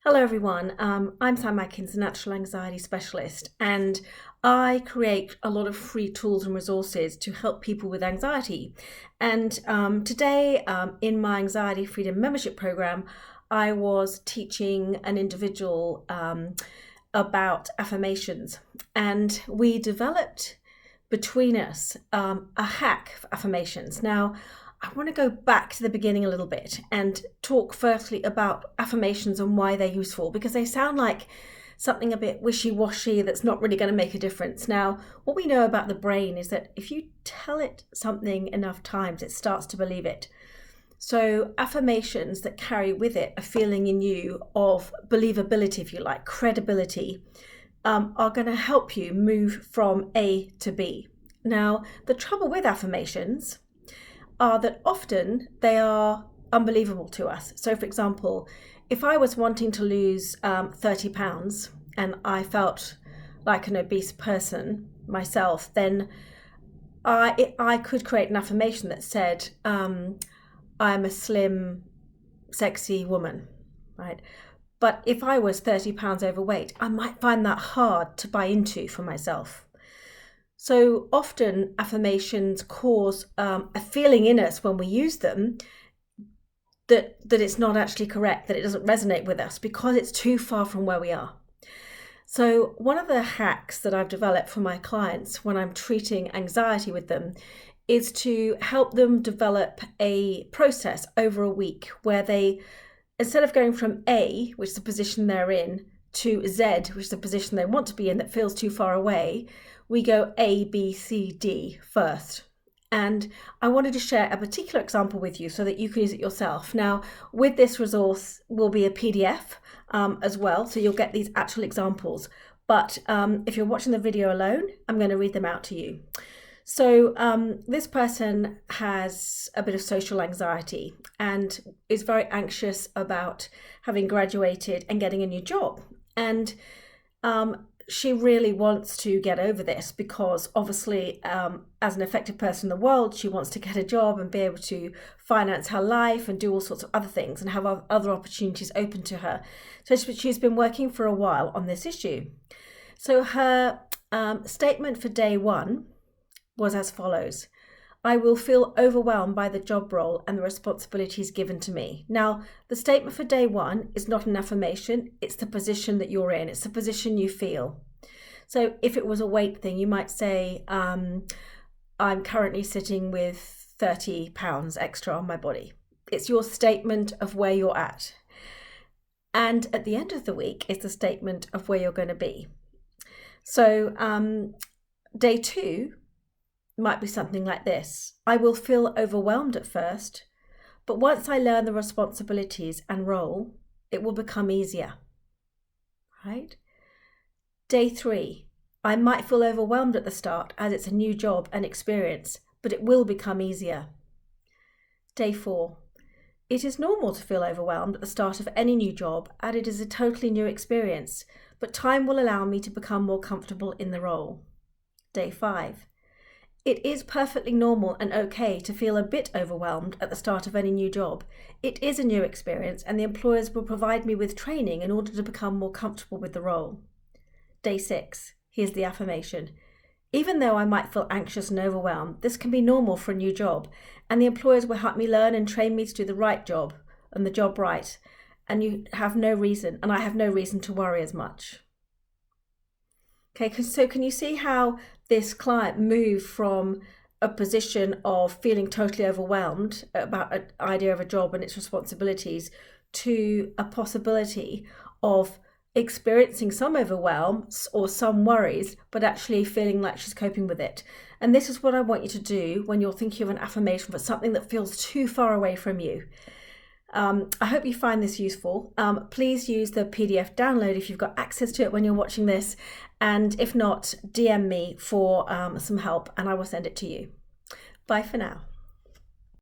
Hello everyone, I'm Sam Atkins, a natural anxiety specialist, and I create a lot of free tools and resources to help people with anxiety. And today, in my Anxiety Freedom Membership Program, I was teaching an individual about affirmations, and we developed between us a hack for affirmations. Now, I want to go back to the beginning a little bit and talk firstly about affirmations and why they're useful, because they sound like something a bit wishy-washy that's not really going to make a difference. Now, what we know about the brain is that if you tell it something enough times, it starts to believe it. So affirmations that carry with it a feeling in you of believability, if you like, credibility, are going to help you move from A to B. Now, the trouble with affirmations are that often they are unbelievable to us. So for example, if I was wanting to lose 30 pounds and I felt like an obese person myself, then I could create an affirmation that said, I'm a slim, sexy woman, right? But if I was 30 pounds overweight, I might find that hard to buy into for myself. So often affirmations cause a feeling in us when we use them that it's not actually correct, that it doesn't resonate with us because it's too far from where we are. So one of the hacks that I've developed for my clients when I'm treating anxiety with them is to help them develop a process over a week where they, instead of going from A, which is the position they're in, to Z, which is the position they want to be in that feels too far away, we go A, B, C, D first. And I wanted to share a particular example with you so that you can use it yourself. Now, with this resource will be a PDF as well, so you'll get these actual examples. But if you're watching the video alone, I'm going to read them out to you. So this person has a bit of social anxiety and is very anxious about having graduated and getting a new job. And she really wants to get over this because obviously as an effective person in the world, she wants to get a job and be able to finance her life and do all sorts of other things and have other opportunities open to her. So she's been working for a while on this issue. So her statement for day one was as follows: I will feel overwhelmed by the job role and the responsibilities given to me. Now, the statement for day one is not an affirmation, it's the position that you're in, it's the position you feel. So if it was a weight thing, you might say, I'm currently sitting with 30 pounds extra on my body. It's your statement of where you're at. And at the end of the week is the statement of where you're going to be. So day two might be something like this: I will feel overwhelmed at first, but once I learn the responsibilities and role, it will become easier, right? Day three, I might feel overwhelmed at the start as it's a new job and experience, but it will become easier. Day four, it is normal to feel overwhelmed at the start of any new job as it is a totally new experience, but time will allow me to become more comfortable in the role. Day five, it is perfectly normal and okay to feel a bit overwhelmed at the start of any new job. It is a new experience and the employers will provide me with training in order to become more comfortable with the role. Day six, here's the affirmation: even though I might feel anxious and overwhelmed, this can be normal for a new job and the employers will help me learn and train me to do the right job and the job right. And I have no reason to worry as much. Okay, so can you see how this client moved from a position of feeling totally overwhelmed about an idea of a job and its responsibilities to a possibility of experiencing some overwhelm or some worries, but actually feeling like she's coping with it? And this is what I want you to do when you're thinking of an affirmation for something that feels too far away from you. I hope you find this useful. Please use the PDF download if you've got access to it when you're watching this. And if not, DM me for some help and I will send it to you. Bye for now.